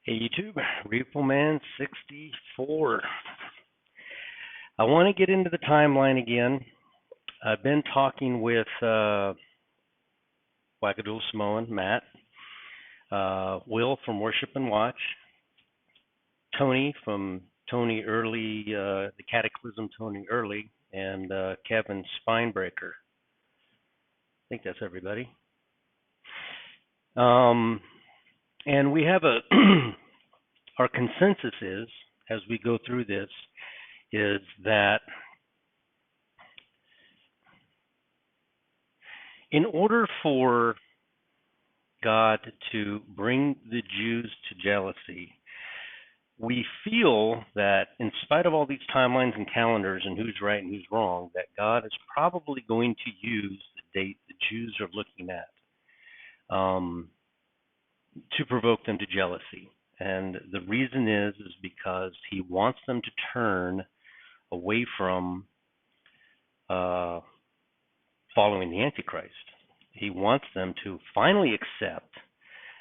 Hey YouTube, Repoman 64. I want to get into the timeline again. I've been talking with Wackadoodle Samoan, Matt, Will from Worship and Watch, Tony from Tony Early, the Cataclysm Tony Early, and Kevin Spinebreaker. I think that's everybody. And we have a our consensus is, as we go through this, is that in order for God to bring the Jews to jealousy, we feel that in spite of all these timelines and calendars and who's right and who's wrong, that God is probably going to use the date the Jews are looking at to provoke them to jealousy. And the reason is because he wants them to turn away from following the Antichrist. He wants them to finally accept,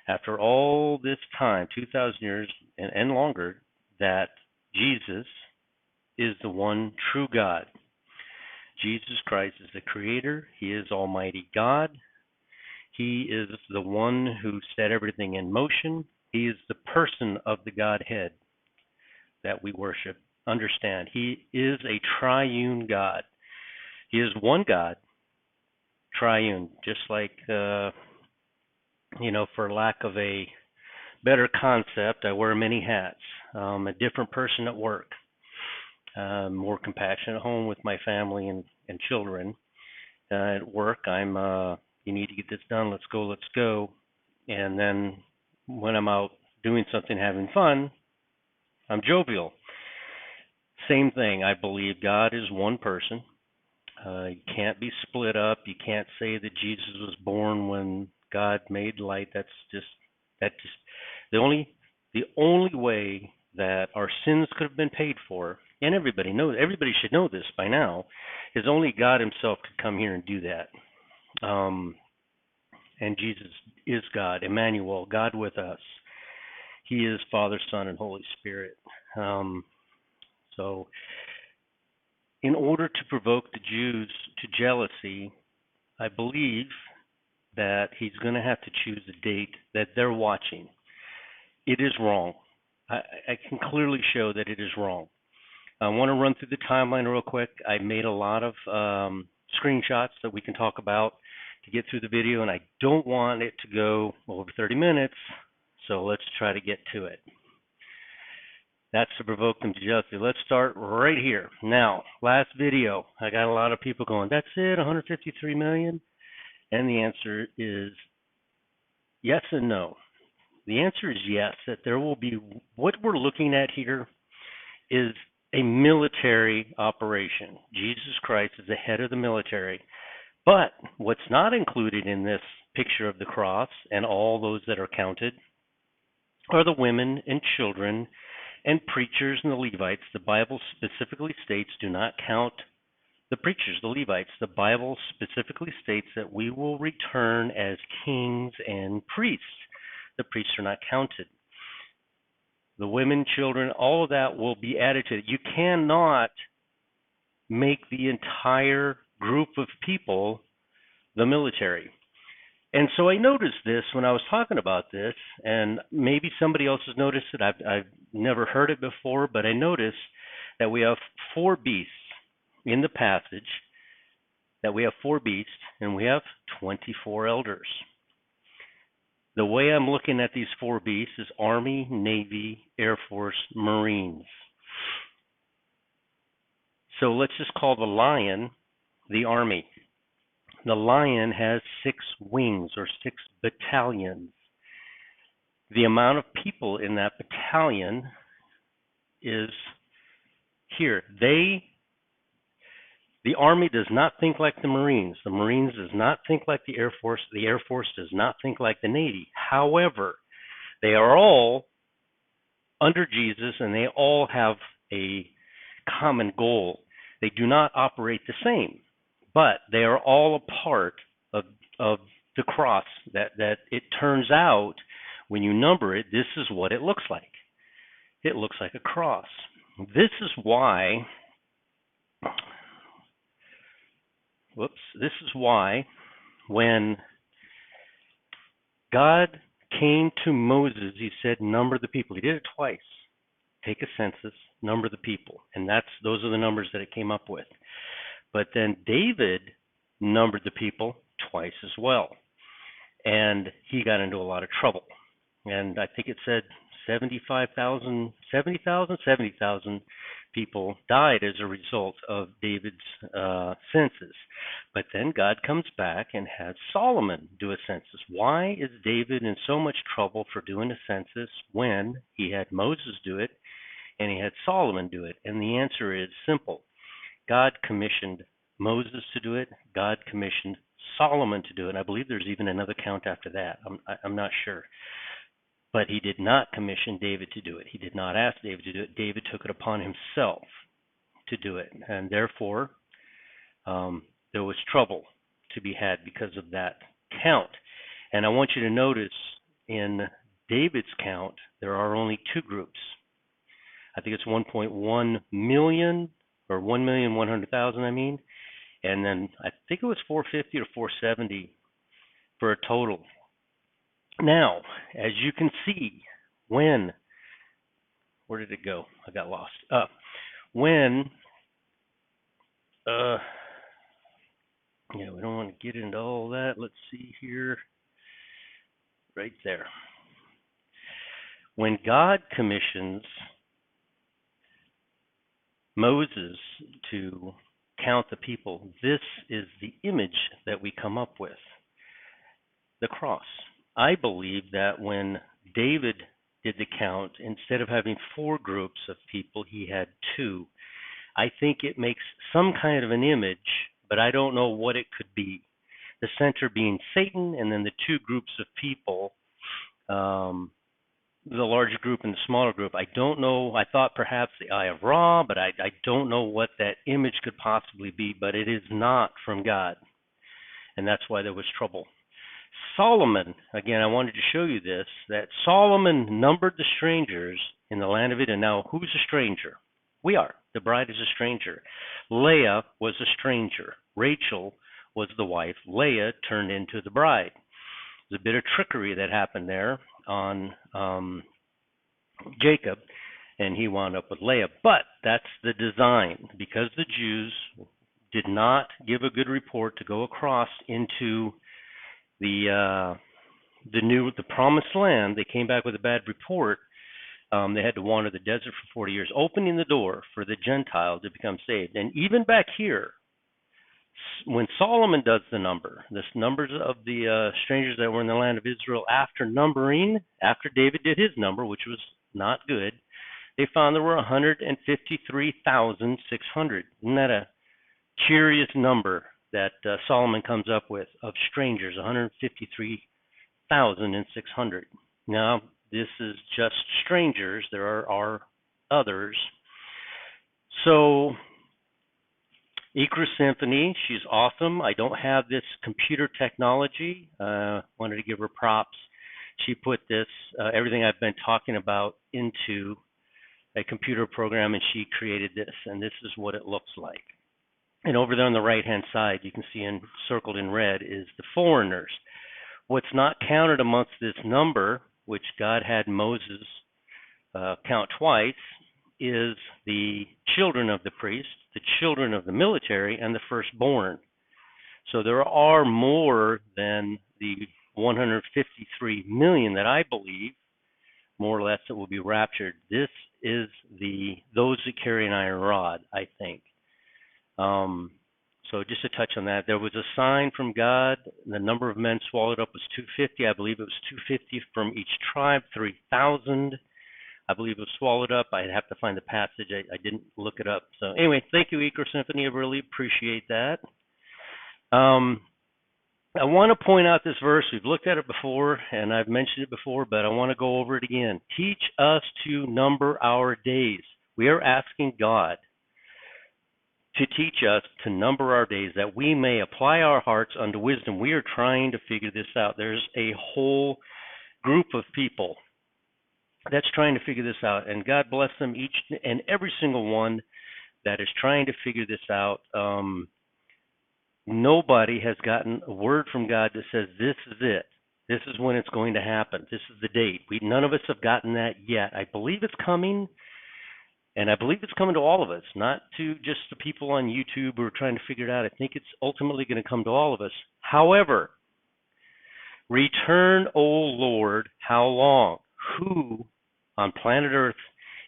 after all this time, 2,000 years and longer, that Jesus is the one true God. Jesus Christ is the Creator. He is Almighty God. He is the one who set everything in motion. He is the person of the Godhead that we worship. Understand, he is a triune God. He is one God, triune, just like, for lack of a better concept, I wear many hats. A different person at work, more compassionate at home with my family and children. At work, I'm you need to get this done, let's go. And then when I'm out doing something, having fun, I'm jovial. Same thing. I believe God is one person. You can't be split up. You can't say that Jesus was born when God made light. That's just the only way that our sins could have been paid for, and everybody should know this by now, is only God himself could come here and do that. And Jesus is God, Emmanuel, God with us. He is Father, Son, and Holy Spirit. So in order to provoke the Jews to jealousy, I believe that he's going to have to choose a date that they're watching. It is wrong. I can clearly show that it is wrong. I want to run through the timeline real quick. I made a lot of screenshots that we can talk about to get through the video, and I don't want it to go over 30 minutes, so let's try to get to it. That's to provoke them to jealousy. Let's start right here. Now, last video, I got a lot of people going, that's it, 153 million? And the answer is yes and no. The answer is yes, that there will be, what we're looking at here is a military operation. Jesus Christ is the head of the military. But what's not included in this picture of the cross and all those that are counted are the women and children and preachers and the Levites. The Bible specifically states do not count the preachers, the Levites. The Bible specifically states that we will return as kings and priests. The priests are not counted. The women, children, all of that will be added to it. You cannot make the entire group of people the military. And so I noticed this when I was talking about this, and maybe somebody else has noticed it. I've never heard it before, but I noticed that we have 4 beasts in the passage, that we have 4 beasts, and we have 24 elders. The way I'm looking at these 4 beasts is Army, Navy, Air Force, Marines. So let's just call the lion the Army. The lion has 6 wings or 6 battalions. The amount of people in that battalion is here. The Army does not think like the Marines. The Marines does not think like the Air Force. The Air Force does not think like the Navy. However, they are all under Jesus and they all have a common goal. They do not operate the same, but they are all a part of the cross. That it turns out When you number it, this is what it looks like. It looks like a cross. This is why, this is why when God came to Moses, he said, number the people. He did it twice. Take a census, number the people. And those are the numbers that it came up with. But then David numbered the people twice as well. And he got into a lot of trouble. And I think it said 70,000 people died as a result of David's census. But then God comes back and has Solomon do a census. Why is David in so much trouble for doing a census when he had Moses do it and he had Solomon do it? And the answer is simple. God commissioned Moses to do it. God commissioned Solomon to do it. And I believe there's even another count after that. I'm not sure. But he did not commission David to do it. He did not ask David to do it. David took it upon himself to do it. And therefore, there was trouble to be had because of that count. And I want you to notice in David's count, there are only two groups. I think it's 1.1 million or 1,100,000, I mean. And then I think it was 450 or 470 for a total. Now, as you can see, where did it go? I got lost. We don't want to get into all that. Let's see here. Right there. When God commissions Moses to count the people, this is the image that we come up with, the cross. I believe that when David did the count, instead of having 4 groups of people, he had 2. I think it makes some kind of an image, but I don't know what it could be. The center being Satan, and then the 2 groups of people, the larger group and the smaller group. I don't know. I thought perhaps the Eye of Ra, but I don't know what that image could possibly be, but it is not from God. And that's why there was trouble. Solomon, again, I wanted to show you this, that Solomon numbered the strangers in the land of Israel. Now, who's a stranger? We are. The bride is a stranger. Leah was a stranger. Rachel was the wife. Leah turned into the bride. There's a bit of trickery that happened there on Jacob, and he wound up with Leah. But that's the design, because the Jews did not give a good report to go across into the promised land. They came back with a bad report. They had to wander the desert for 40 years, opening the door for the Gentiles to become saved. And even back here, when Solomon does the numbers of the strangers that were in the land of Israel after David did his number, which was not good, they found there were 153,600. Isn't that a curious number that Solomon comes up with of strangers, 153,600. Now, this is just strangers. There are others. So, Equinox Symphony, she's awesome. I don't have this computer technology. Wanted to give her props. She put this, everything I've been talking about, into a computer program, and she created this, and this is what it looks like. And over there on the right-hand side, you can see circled in red is the foreigners. What's not counted amongst this number, which God had Moses count twice, is the children of the priest, the children of the military, and the firstborn. So there are more than the 153 million that I believe, more or less, that will be raptured. This is those that carry an iron rod, I think. So just to touch on that, there was a sign from God. The number of men swallowed up was 250. I believe it was 250 from each tribe, 3,000. I believe it was swallowed up. I'd have to find the passage. I didn't look it up. So anyway, thank you, Equinox Symphony. I really appreciate that. I want to point out this verse. We've looked at it before, and I've mentioned it before, but I want to go over it again. Teach us to number our days. We are asking God to teach us to number our days, that we may apply our hearts unto wisdom. We are trying to figure this out. There's a whole group of people that's trying to figure this out, and God bless them each and every single one that is trying to figure this out. Nobody has gotten a word from God that says this is it. This is when it's going to happen. This is the date. None of us have gotten that yet. I believe it's coming, and I believe it's coming to all of us, not to just the people on YouTube who are trying to figure it out. I think it's ultimately going to come to all of us. However, return, O Lord, how long? Who on planet Earth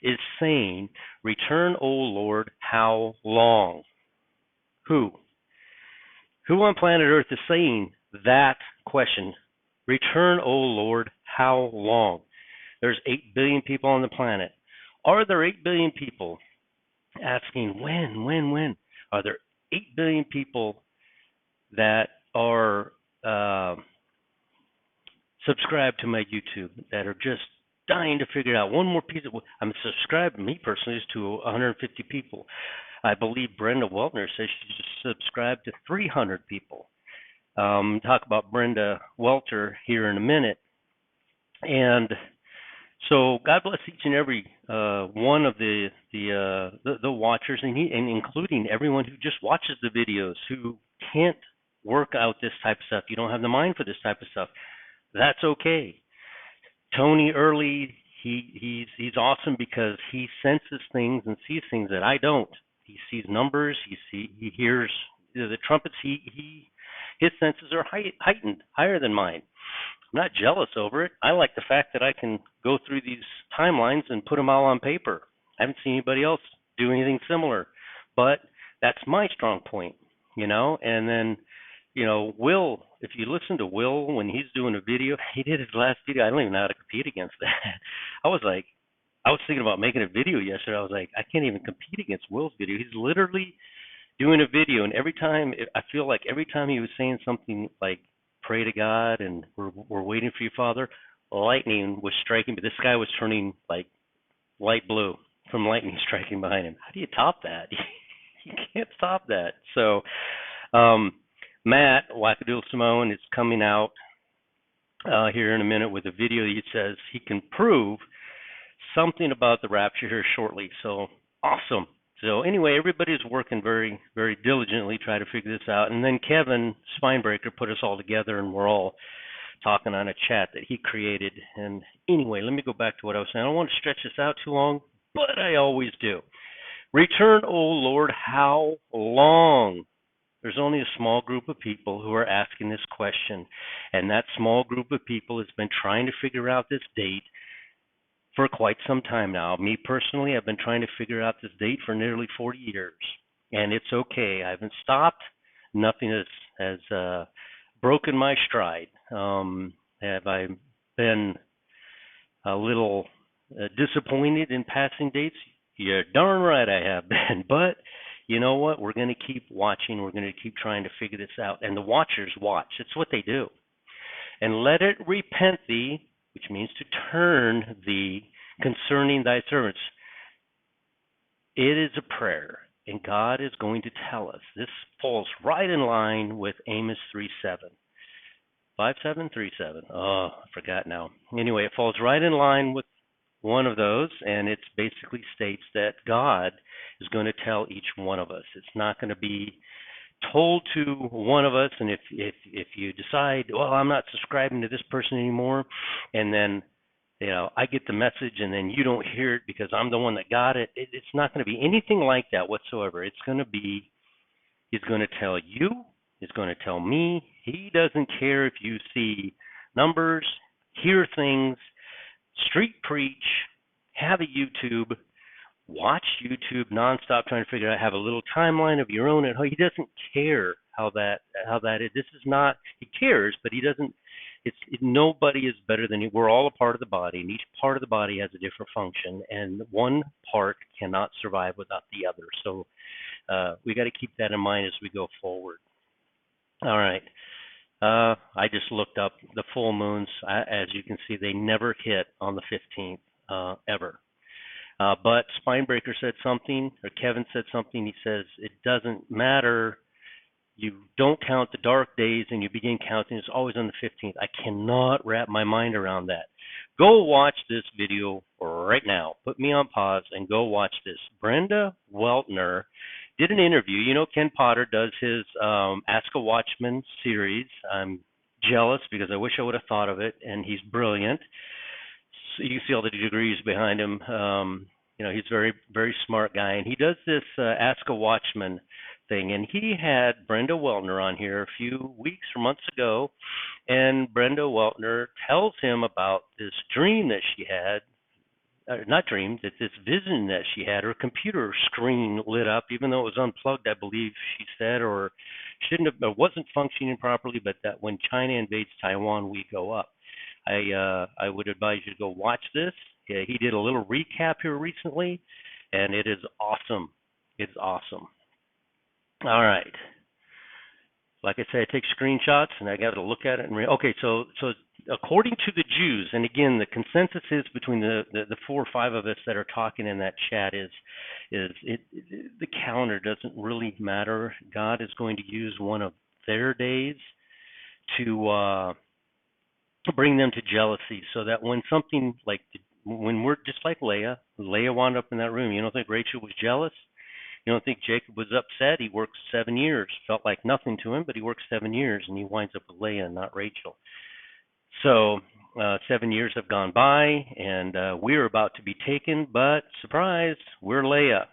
is saying, return, O Lord, how long? Who? Who on planet Earth is saying that question? Return, O Lord, how long? There's 8 billion people on the planet. Are there 8 billion people asking when? Are there 8 billion people that are subscribed to my YouTube that are just dying to figure it out? One more piece of, I'm subscribed, me personally, is to 150 people. I believe Brenda Weltner says she's just subscribed to 300 people. Talk about Brenda Welter here in a minute. And so God bless each and every one of the watchers, and including everyone who just watches the videos, who can't work out this type of stuff. You don't have the mind for this type of stuff. That's okay. Tony Early, he's awesome because he senses things and sees things that I don't. He sees numbers. He hears the trumpets. His senses are heightened, higher than mine. I'm not jealous over it. I like the fact that I can go through these timelines and put them all on paper. I haven't seen anybody else do anything similar, but that's my strong point, And then, Will, if you listen to Will when he's doing a video, he did his last video. I don't even know how to compete against that. I was thinking about making a video yesterday. I was like, I can't even compete against Will's video. He's literally doing a video, and I feel like every time he was saying something like, pray to God, and we're waiting for you, Father, lightning was striking, but this guy was turning like light blue from lightning striking behind him. How do you top that? You can't stop that. So Matt Wackadoodle Simone is coming out here in a minute with a video. He says he can prove something about the rapture here shortly. So awesome. So anyway, everybody's working very, very diligently trying to figure this out. And then Kevin Spinebreaker put us all together, and we're all talking on a chat that he created. And anyway, let me go back to what I was saying. I don't want to stretch this out too long, but I always do. Return, O Lord, how long? There's only a small group of people who are asking this question, and that small group of people has been trying to figure out this date for quite some time now. Me personally, I've been trying to figure out this date for nearly 40 years, and it's okay. I haven't stopped. Nothing has broken my stride. Have I been a little disappointed in passing dates? You're darn right I have been, but you know what? We're going to keep watching. We're going to keep trying to figure this out, and the watchers watch. It's what they do. And let it repent thee, which means to turn thee concerning thy servants. It is a prayer, and God is going to tell us. This falls right in line with Amos 3:7. 5737. Oh, I forgot now. Anyway, it falls right in line with one of those, and it basically states that God is going to tell each one of us. It's not going to be told to one of us, and if you decide, well, I'm not subscribing to this person anymore, and then I get the message and then you don't hear it because I'm the one that got it, it's not going to be anything like that whatsoever. It's going to be, he's going to tell you, he's going to tell me. He doesn't care if you see numbers, hear things, street preach, have a YouTube, watch YouTube nonstop trying to figure out, have a little timeline of your own at home. He doesn't care how that is. This is not, he cares, but he doesn't, nobody is better than you. We're all a part of the body, and each part of the body has a different function, and one part cannot survive without the other. So we got to keep that in mind as we go forward. All right. I just looked up the full moons. As you can see, they never hit on the 15th, ever. But Spinebreaker said something, or Kevin said something. He says, it doesn't matter. you don't count the dark days and you begin counting. It's always on the 15th. I cannot wrap my mind around that. Go watch this video right now. Put me on pause and go watch this. Brenda Weltner did an interview. You know, Ken Potter does his Ask a Watchman series. I'm jealous because I wish I would have thought of it, and he's brilliant. So you see all the degrees behind him. You know, he's a very, very smart guy, and he does this Ask a Watchman thing. And he had Brenda Weltner on here a few weeks or months ago, and Brenda Weltner tells him about this dream that she had. Not dream, that this vision that she had. Her computer screen lit up, even though it was unplugged, I believe she said, or shouldn't have, or wasn't functioning properly. But that when China invades Taiwan, we go up. I would advise you to go watch this. Yeah, he did a little recap here recently, and it is awesome. It's awesome. All right. Like I said, I take screenshots and I got to look at it. Okay, so according to the Jews, and again, the consensus is between the 4 or 5 of us that are talking in that chat is the calendar doesn't really matter. God is going to use one of their days to bring them to jealousy, so that when something like when we're just like Leah wound up in that room. You don't think Rachel was jealous? You don't think Jacob was upset? He worked 7 years, felt like nothing to him, but he worked 7 years, and he winds up with Leah and not Rachel. So 7 years have gone by, and we're about to be taken, but surprise, we're Leah.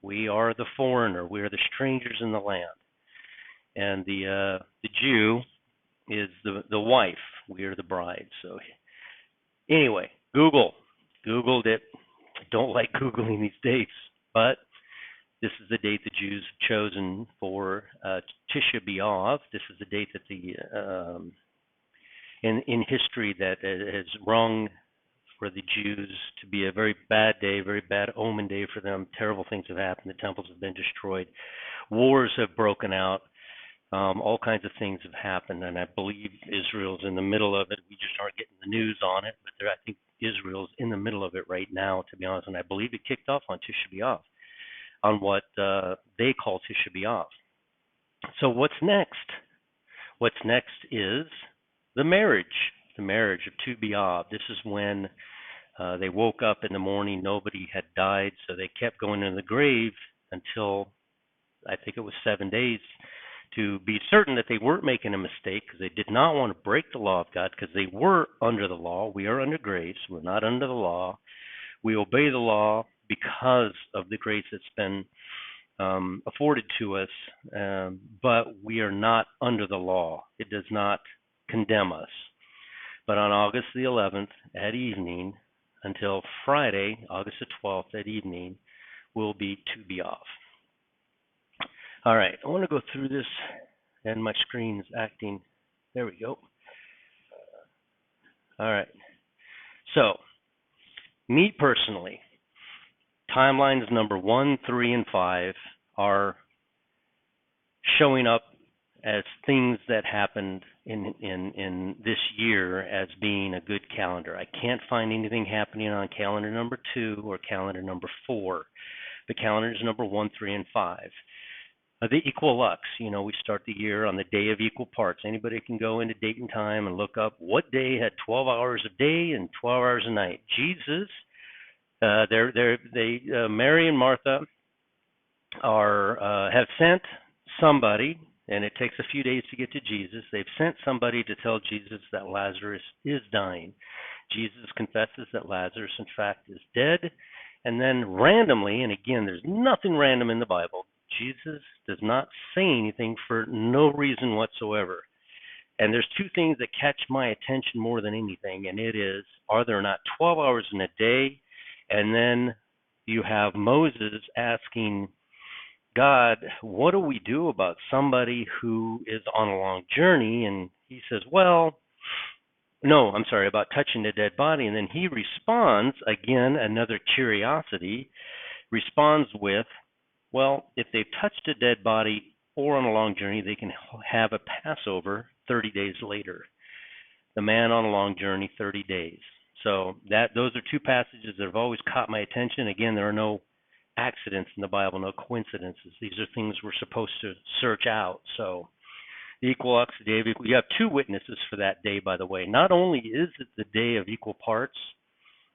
We are the foreigner. We are the strangers in the land. And the Jew is the wife. We are the bride. So anyway, Googled it. I don't like Googling these dates, but this is the date the Jews have chosen for Tisha B'Av. This is the date that the in history that has rung for the Jews to be a very bad day, very bad omen day for them. Terrible things have happened. The temples have been destroyed. Wars have broken out. All kinds of things have happened, and I believe Israel's in the middle of it. We just aren't getting the news on it, but I think Israel's in the middle of it right now, to be honest, and I believe it kicked off on Tisha B'Av, on what they call Tisha B'Av. So what's next? What's next is the marriage of Tu B Av. This is when they woke up in the morning, nobody had died, so they kept going into the grave until I think it was 7 days to be certain that they weren't making a mistake, because they did not want to break the law of God, because they were under the law. We are under grace. We're not under the law. We obey the law because of the grace that's been afforded to us, but we are not under the law. It does not condemn us. But on August the 11th at evening until Friday, August the 12th at evening, will be Tu B Av. All right, I want to go through this, and my screen is acting. There we go. All right. So, me personally, timelines number 1, 3, and 5 are showing up as things that happened in this year as being a good calendar. I can't find anything happening on calendar number 2 or calendar number 4. The calendars number 1, 3, and 5. The Equinox, we start the year on the day of equal parts. Anybody can go into date and time and look up what day had 12 hours a day and 12 hours a night. Jesus, Mary and Martha have sent somebody, and it takes a few days to get to Jesus. They've sent somebody to tell Jesus that Lazarus is dying. Jesus confesses that Lazarus, in fact, is dead. And then randomly, and again, there's nothing random in the Bible, Jesus does not say anything for no reason whatsoever. And there's 2 things that catch my attention more than anything, and it is, are there not 12 hours in a day? And then you have Moses asking God, what do we do about somebody who is on a long journey? And he says, about touching a dead body. And then he responds, again, another curiosity, responds with, well, if they've touched a dead body or on a long journey, they can have a Passover 30 days later. The man on a long journey, 30 days. So those are 2 passages that have always caught my attention. Again, there are no accidents in the Bible, no coincidences. These are things we're supposed to search out. So the equinox, the day of equal. You have two witnesses for that day, by the way. Not only is it the day of equal parts,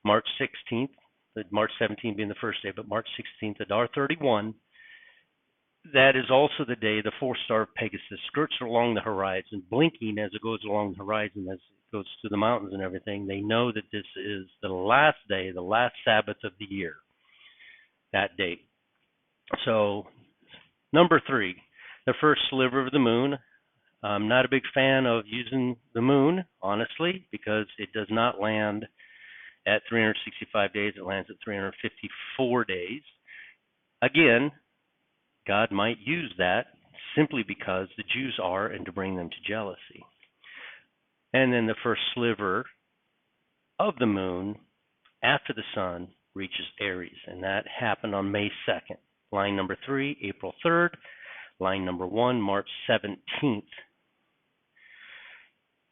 March 16th, March 17th being the first day, but March 16th at R31, that is also the day the fourth star of Pegasus skirts along the horizon, blinking as it goes along the horizon, as it goes through the mountains and everything. They know that this is the last day, the last Sabbath of the year, that date. So, number 3, the first sliver of the moon. I'm not a big fan of using the moon, honestly, because it does not land at 365 days. It lands at 354 days. Again, God might use that simply because the Jews are and to bring them to jealousy. And then the first sliver of the moon after the sun reaches Aries, and that happened on May 2nd. Line number 3, April 3rd. Line number 1, March 17th.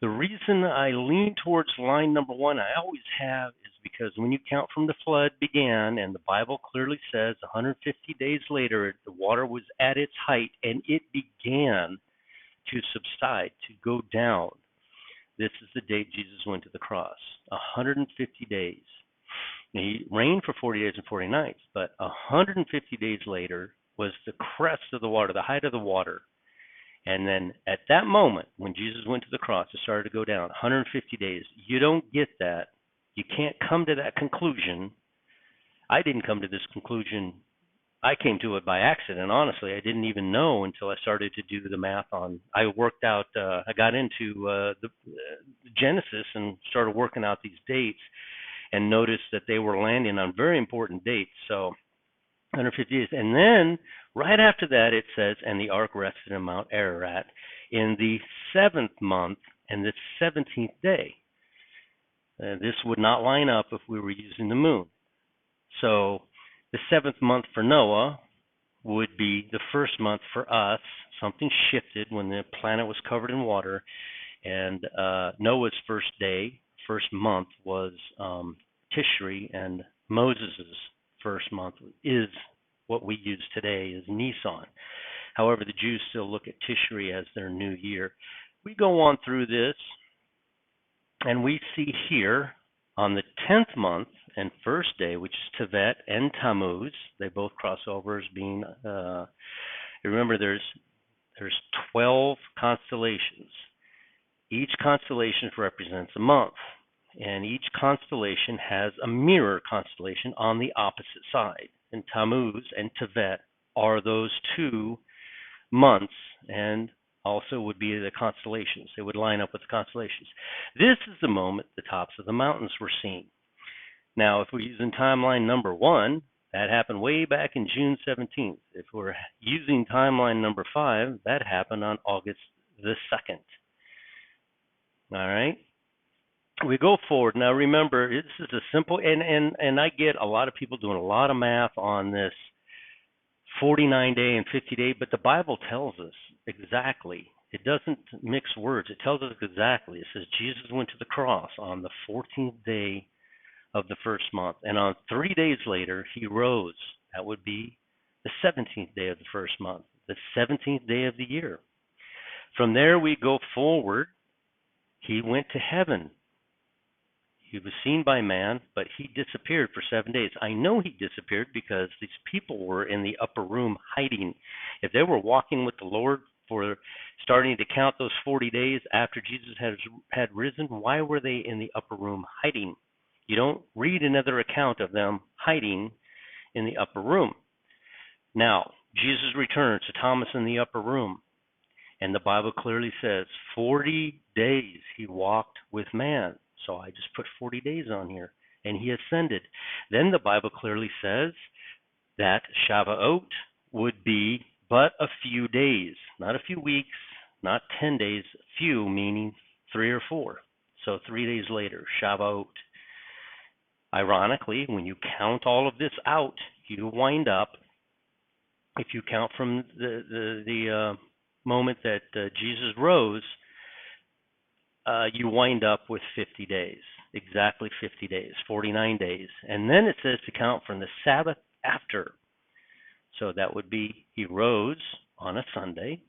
The reason I lean towards line number 1, I always have, is because when you count from the flood began, and the Bible clearly says 150 days later the water was at its height and it began to subside, to go down. This is the date Jesus went to the cross, 150 days. Now, he reigned for 40 days and 40 nights, but 150 days later was the crest of the water, the height of the water. And then at that moment, when Jesus went to the cross, it started to go down, 150 days. You don't get that. You can't come to that conclusion. I didn't come to this conclusion. I came to it by accident, honestly. I didn't even know until I started to do the math on. I worked out, I got into the Genesis and started working out these dates and noticed that they were landing on very important dates. So 150 days. And then right after that it says, and the ark rested in Mount Ararat in the 7th month and the 17th day. This would not line up if we were using the moon. So the 7th month for Noah would be the first month for us. Something shifted when the planet was covered in water, and Noah's first day, first month was Tishri, and Moses's first month is what we use today is Nisan. However, the Jews still look at Tishri as their new year. We go on through this, and we see here on the 10th month and first day, which is Tevet and Tammuz, they both cross over as being, remember there's 12 constellations. Each constellation represents a month, and each constellation has a mirror constellation on the opposite side. And Tammuz and Tevet are those 2 months, and also would be the constellations. They would line up with the constellations. This is the moment the tops of the mountains were seen. Now, if we're using timeline number 1, that happened way back in June 17th. If we're using timeline number 5, that happened on August the 2nd. All right? We go forward. Now remember, this is a simple, and I get a lot of people doing a lot of math on this 49-day and 50-day, but the Bible tells us exactly. It doesn't mix words. It tells us exactly. It says Jesus went to the cross on the 14th day of the first month, and on 3 days later, he rose. That would be the 17th day of the first month, the 17th day of the year. From there, we go forward. He went to heaven. He was seen by man, but he disappeared for 7 days. I know he disappeared because these people were in the upper room hiding. If they were walking with the Lord for starting to count those 40 days after Jesus had risen, why were they in the upper room hiding? You don't read another account of them hiding in the upper room. Now, Jesus returns to Thomas in the upper room, and the Bible clearly says 40 days he walked with man. So I just put 40 days on here, and he ascended. Then the Bible clearly says that Shavuot would be but a few days, not a few weeks, not 10 days, few meaning 3 or 4. So 3 days later, Shavuot. Ironically, when you count all of this out, you wind up, if you count from the moment that Jesus rose, you wind up with 50 days, exactly 50 days, 49 days. And then it says to count from the Sabbath after. So that would be he rose on a Sunday.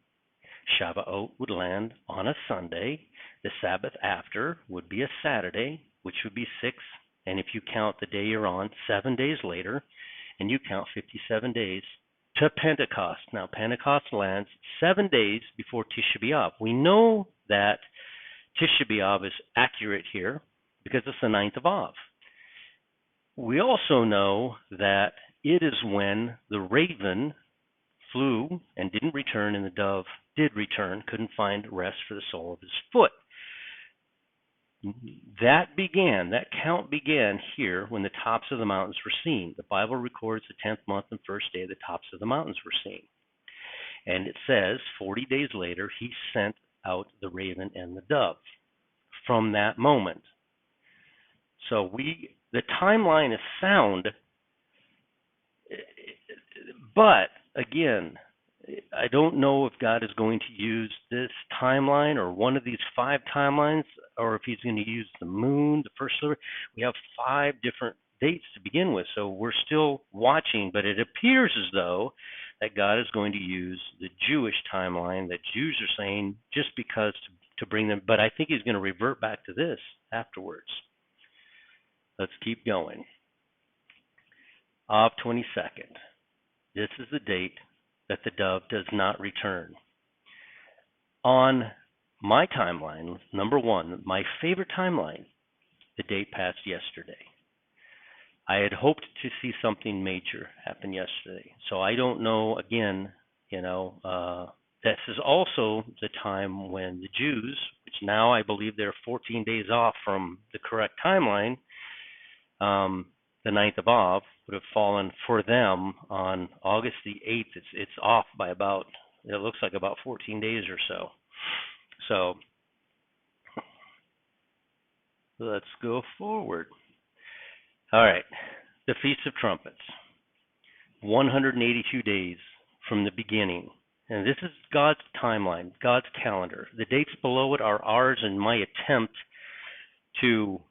Shavuot would land on a Sunday. The Sabbath after would be a Saturday, which would be 6. And if you count the day you're on, 7 days later, and you count 57 days to Pentecost. Now, Pentecost lands 7 days before Tisha B'Av. We know that Tisha B'Av is accurate here because it's the 9th of Av. We also know that it is when the raven flew and didn't return, and the dove did return, couldn't find rest for the sole of his foot. That count began here when the tops of the mountains were seen. The Bible records the 10th month and first day the tops of the mountains were seen. And it says 40 days later he sent out the raven and the dove from that moment. So the timeline is sound, but again, I don't know if God is going to use this timeline or one of these 5 timelines, or if he's going to use the moon, the first sliver. We have 5 different dates to begin with, so we're still watching, but it appears as though that God is going to use the Jewish timeline that Jews are saying just because to bring them, but I think he's going to revert back to this afterwards. Let's keep going. Av 22nd. This is the date that the dove does not return. On my timeline, number 1, my favorite timeline, the date passed yesterday. I had hoped to see something major happen yesterday. So I don't know, again, this is also the time when the Jews, which now I believe they're 14 days off from the correct timeline, the 9th of Av, would have fallen for them on August the 8th. It's off by about, it looks like about 14 days or so. So let's go forward. All right, the Feast of Trumpets, 182 days from the beginning. And this is God's timeline, God's calendar. The dates below it are ours in my attempt to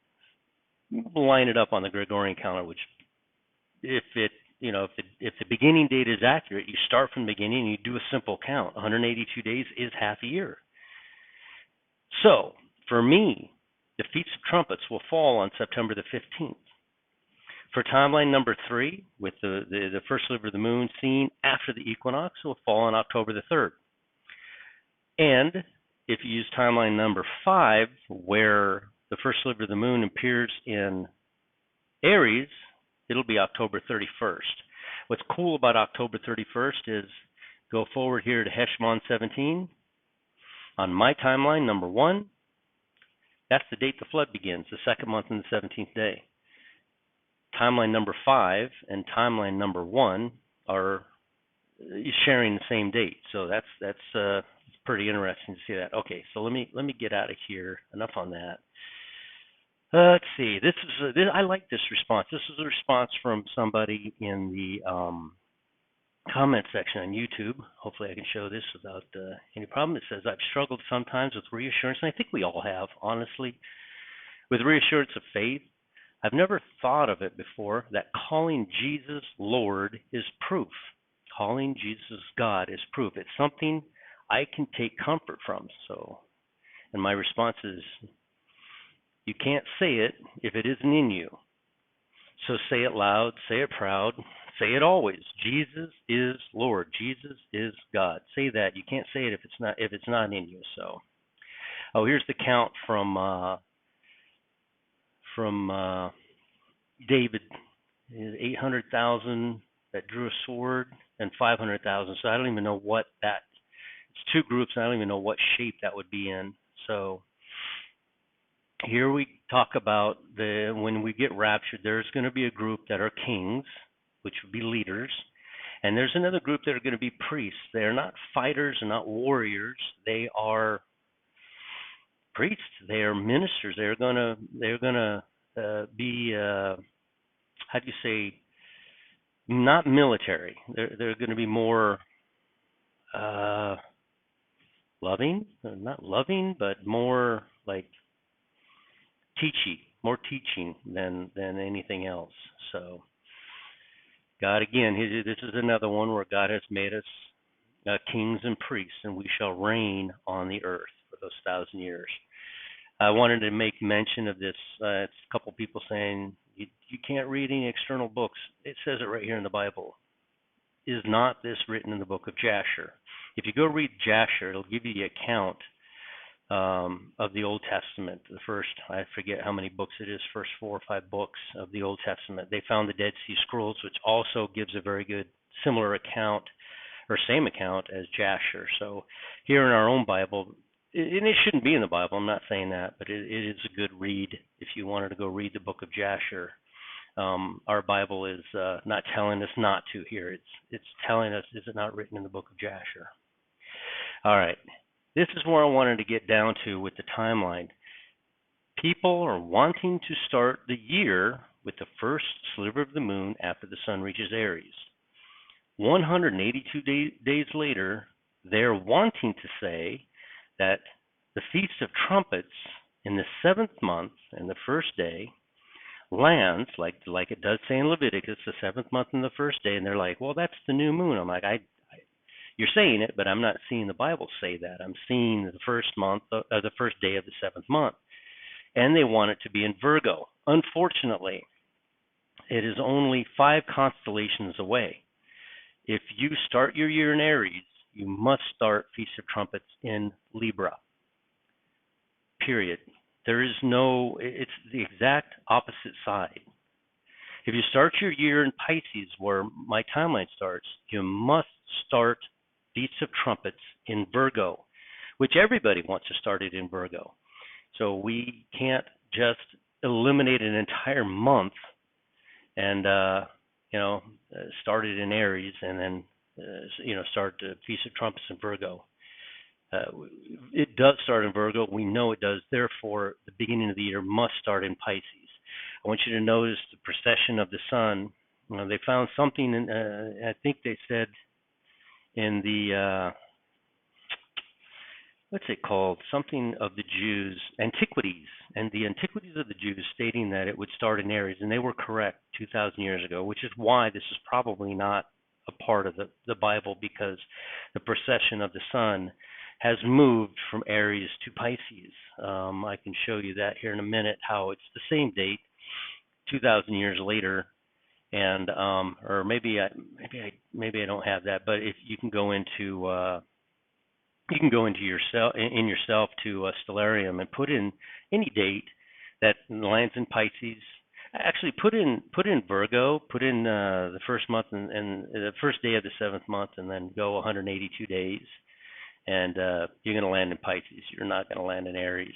line it up on the Gregorian calendar, which if the beginning date is accurate, you start from the beginning and you do a simple count. 182 days is half a year. So, for me, the Feast of Trumpets will fall on September the 15th. For timeline number 3, with the first sliver of the moon seen after the equinox, will fall on October the 3rd. And if you use timeline number 5, where the first sliver of the moon appears in Aries, it'll be October 31st. What's cool about October 31st is, go forward here to Heshmon 17. On my timeline, number 1, that's the date the flood begins, the 2nd month and the 17th day. Timeline number 5 and timeline number 1 are sharing the same date, so that's pretty interesting to see that. Okay, so let me get out of here. Enough on that. Let's see. I like this response. This is a response from somebody in the comment section on YouTube. Hopefully I can show this without any problem. It says, I've struggled sometimes with reassurance, and I think we all have, honestly, with reassurance of faith. I've never thought of it before that calling Jesus Lord is proof. Calling Jesus God is proof. It's something I can take comfort from. And my response is, you can't say it if it isn't in you. So say it loud, say it proud, say it always. Jesus is Lord. Jesus is God. Say that. You can't say it if it's not in you. So, here's the count from David. 800,000 that drew a sword and 500,000. So I don't even know what that. It's 2 groups, and I don't even know what shape that would be in. So here we talk about when we get raptured, there's going to be a group that are kings, which would be leaders, and there's another group that are going to be priests. They're not fighters and not warriors. They are priests. They are ministers. They're going to be how do you say? Not military. They're going to be more loving, not loving, but more like more teaching than anything else. So God, again, this is another one where God has made us kings and priests, and we shall reign on the earth for those 1,000 years. I wanted to make mention of this. It's a couple people saying you can't read any external books. It says it right here in the Bible. Is not this written in the book of Jasher? If you go read Jasher, it'll give you the account of the Old Testament. The first, I forget how many books it is, first 4 or 5 books of the Old Testament. They found the Dead Sea Scrolls, which also gives a very good similar account, or same account as Jasher. So here in our own Bible, and it shouldn't be in the Bible, I'm not saying that, but it is a good read if you wanted to go read the book of Jasher. Our Bible is not telling us not to here. It's telling us, is it not written in the book of Jasher? All right. This is where I wanted to get down to with the timeline. People are wanting to start the year with the first sliver of the moon after the sun reaches Aries. 182 days later, they're wanting to say that the Feast of Trumpets in the 7th month and the first day lands, like it does say in Leviticus, the 7th month and the first day, and they're like, well, that's the new moon. I'm like, you're saying it, but I'm not seeing the Bible say that. I'm seeing the first month, the first day of the 7th month, and they want it to be in Virgo. Unfortunately, it is only 5 constellations away. If you start your year in Aries, you must start Feast of Trumpets in Libra. Period. There is no, it's the exact opposite side. If you start your year in Pisces, where my timeline starts, you must start Feast of Trumpets in Virgo, which everybody wants to start it in Virgo. So we can't just eliminate an entire month and start it in Aries and then start the Feast of Trumpets in Virgo. It does start in Virgo. We know it does. Therefore, the beginning of the year must start in Pisces. I want you to notice the procession of the sun. They found something, I think they said in the, what's it called? Something of the Jews, Antiquities, and the Antiquities of the Jews stating that it would start in Aries, and they were correct 2,000 years ago, which is why this is probably not a part of the Bible, because the procession of the sun has moved from Aries to Pisces. I can show you that here in a minute, how it's the same date, 2,000 years later, and or maybe I don't have that, but if you can go into yourself to Stellarium and put in any date that lands in Pisces. Actually, put in Virgo, put in the first month and the first day of the 7th month, and then go 182 days, and you're going to land in Pisces. You're not going to land in Aries.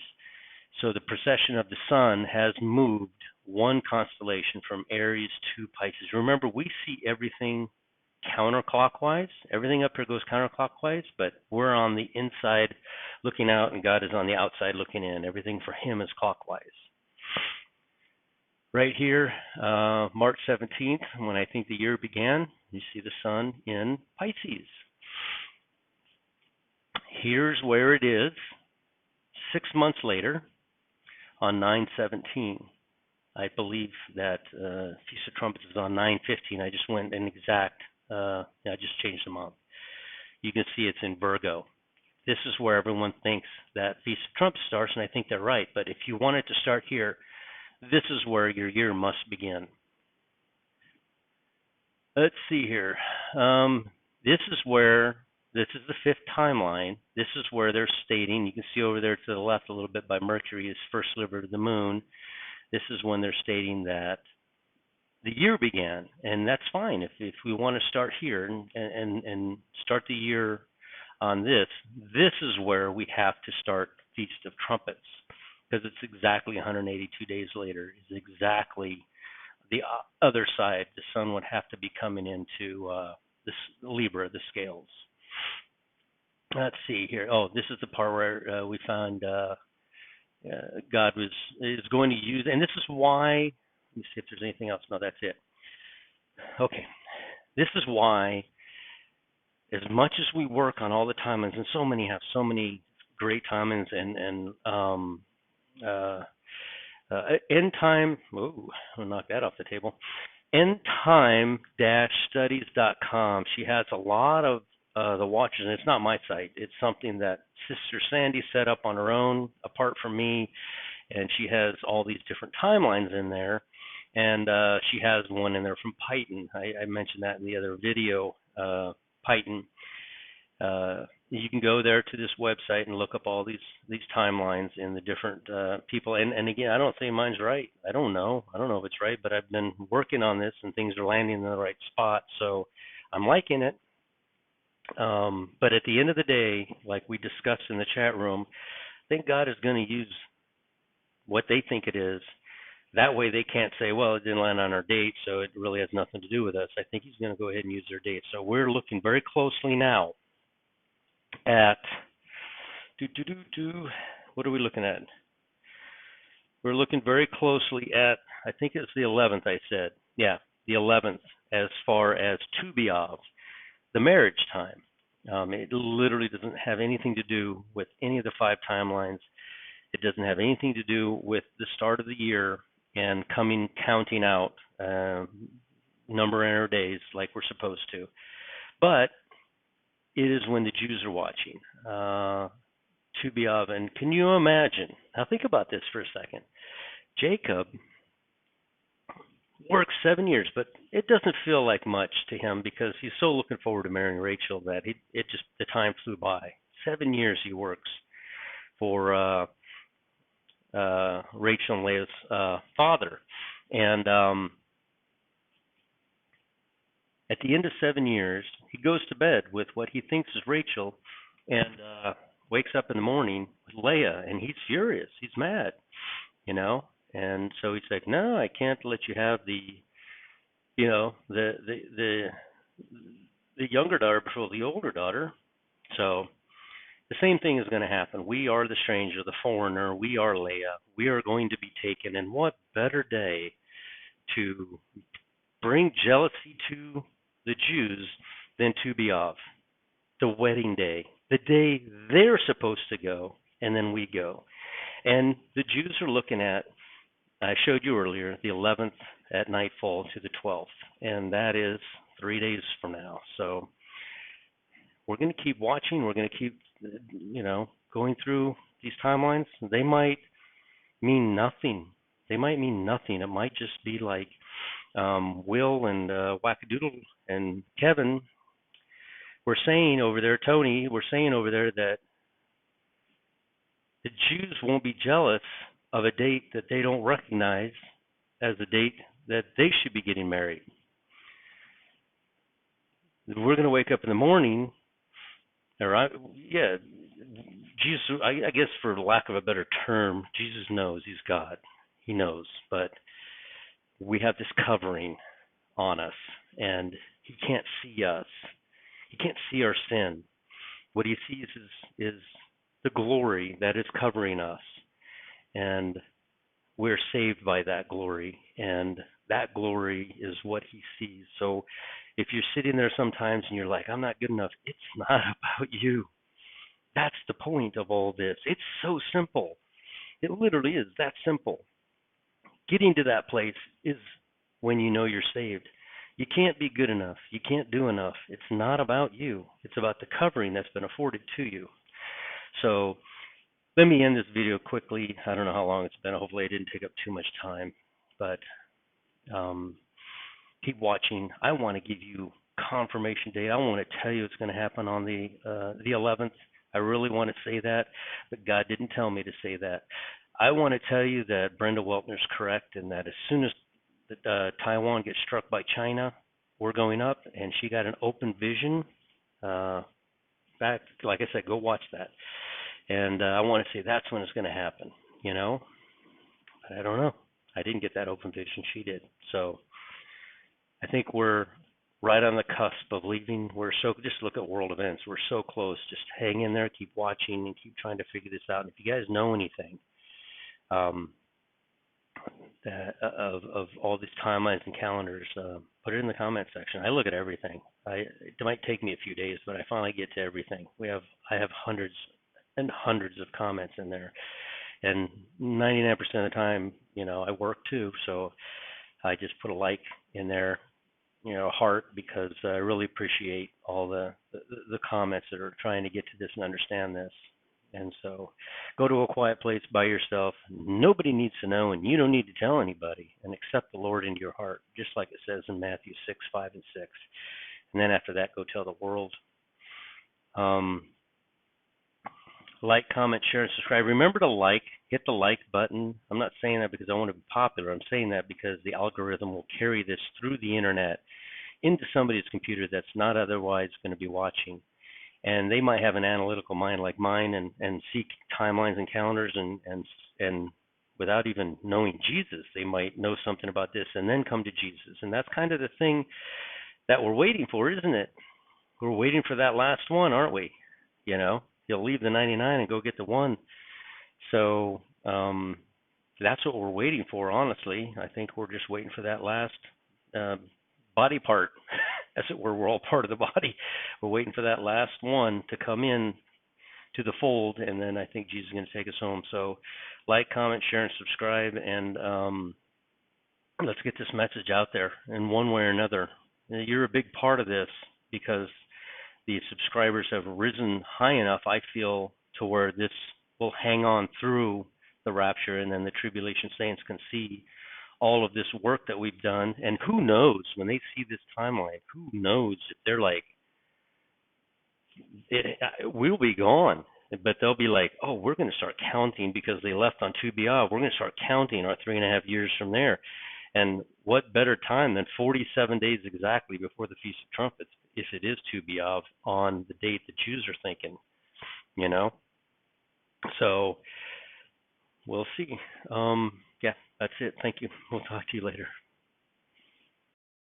So the precession of the sun has moved one constellation from Aries to Pisces. Remember, we see everything counterclockwise. Everything up here goes counterclockwise, but we're on the inside looking out, and God is on the outside looking in. Everything for Him is clockwise. Right here, March 17th, when I think the year began, you see the sun in Pisces. Here's where it is 6 months later on 9/17. I believe that Feast of Trumpets is on 9/15. I just went an exact, I just changed the month. You can see it's in Virgo. This is where everyone thinks that Feast of Trumpets starts, and I think they're right. But if you want it to start here, this is where your year must begin. Let's see here. This is the 5th timeline. This is where they're stating, you can see over there to the left a little bit by Mercury, is first sliver of the moon. This is when they're stating that the year began, and that's fine. If we want to start here and start the year on this is where we have to start Feast of Trumpets, because it's exactly 182 days later. It's exactly the other side. The sun would have to be coming into this Libra, the scales. Let's see here. Oh, this is the part where we found God is going to use, and this is why. Let me see if there's anything else. No, that's it. Okay, this is why, as much as we work on all the timelines, and so many have so many great timelines and end time. Ooh, I'll knock that off the table. endtime-studies.com. She has a lot of the watchers, and it's not my site. It's something that Sister Sandy set up on her own, apart from me, and she has all these different timelines in there. And she has one in there from Python. I mentioned that in the other video, Python. You can go there to this website and look up all these timelines and the different people. And again, I don't say mine's right. I don't know. I don't know if it's right, but I've been working on this and things are landing in the right spot. So I'm liking it. But at the end of the day, like we discussed in the chat room, I think God is going to use what they think it is. That way they can't say, well, it didn't land on our date, so it really has nothing to do with us. I think he's going to go ahead and use their date. So we're looking very closely now at what are we looking at? We're looking very closely at, I think it's the 11th I said. Yeah, the 11th as far as Tu B Av, the marriage time. It literally doesn't have anything to do with any of the 5 timelines. It doesn't have anything to do with the start of the year and counting out number in our days like we're supposed to. But it is when the Jews are watching. Tu B Av. And can you imagine? Now think about this for a second. Jacob worked 7 years, but it doesn't feel like much to him because he's so looking forward to marrying Rachel that the time flew by. 7 years he works for Rachel and Leah's father. And at the end of 7 years, he goes to bed with what he thinks is Rachel and wakes up in the morning with Leah, and he's furious. He's mad, you know. And so he's like, no, I can't let you have the younger daughter before the older daughter. So the same thing is going to happen. We are the stranger, the foreigner. We are Leah. We are going to be taken. And what better day to bring jealousy to the Jews than Tu B Av, the wedding day, the day they're supposed to go, and then we go. And the Jews are looking at, I showed you earlier, the 11th at nightfall to the 12th, and that is 3 days from now. So we're going to keep watching. We're going to keep, going through these timelines. They might mean nothing. They might mean nothing. It might just be like Will and Wackadoodle and Kevin were saying over there, Tony, we're saying over there that the Jews won't be jealous of a date that they don't recognize as the date that they should be getting married. We're going to wake up in the morning, Jesus, I guess for lack of a better term, Jesus knows, he's God. He knows, but we have this covering on us, and he can't see us. He can't see our sin. What he sees is the glory that is covering us, and we're saved by that glory, and that glory is what he sees. So if you're sitting there sometimes and you're like, I'm not good enough, it's not about you. That's the point of all this. It's so simple. It literally is that simple. Getting to that place is when you know you're saved. You can't be good enough. You can't do enough. It's not about you. It's about the covering that's been afforded to you. So let me end this video quickly. I don't know how long it's been. Hopefully it didn't take up too much time. But keep watching. I want to give you confirmation date. I want to tell you it's going to happen on the 11th. I really want to say that, but God didn't tell me to say that. I want to tell you that Brenda Weltner's correct, and that as soon as Taiwan gets struck by China, we're going up, and she got an open vision. Back, like I said, go watch that. And I want to say that's when it's going to happen, But I don't know. I didn't get that open vision. She did. So I think we're right on the cusp of leaving. Just look at world events. We're so close. Just hang in there, keep watching, and keep trying to figure this out. And if you guys know anything of all these timelines and calendars, put it in the comment section. I look at everything. It might take me a few days, but I finally get to everything. I have hundreds and hundreds of comments in there, and 99% of the time, I work too. So I just put a like in there, heart, because I really appreciate all the comments that are trying to get to this and understand this. And so go to a quiet place by yourself. Nobody needs to know, and you don't need to tell anybody, and accept the Lord into your heart, just like it says in Matthew 6, 5, and 6. And then after that, go tell the world. Like, comment, share, and subscribe. Remember to hit the like button. I'm not saying that because I want to be popular. I'm saying that because the algorithm will carry this through the internet into somebody's computer that's not otherwise going to be watching. And they might have an analytical mind like mine and see timelines and calendars and without even knowing Jesus, they might know something about this and then come to Jesus. And that's kind of the thing that we're waiting for, isn't it? We're waiting for that last one, aren't we? He'll leave the 99 and go get the one. So that's what we're waiting for, honestly. I think we're just waiting for that last body part, as it were. We're all part of the body. We're waiting for that last one to come in to the fold, and then I think Jesus is going to take us home. So like, comment, share, and subscribe, and let's get this message out there in one way or another. You're a big part of this because the subscribers have risen high enough, I feel, to where this will hang on through the rapture, and then the tribulation saints can see all of this work that we've done. And who knows, when they see this timeline, who knows if they're like, we'll be gone. But they'll be like, oh, we're going to start counting because they left on Tu B Av. We're going to start counting our 3.5 years from there. And what better time than 47 days exactly before the Feast of Trumpets, if it is Tu B Av, on the date the Jews are thinking, So we'll see. Yeah, that's it. Thank you. We'll talk to you later.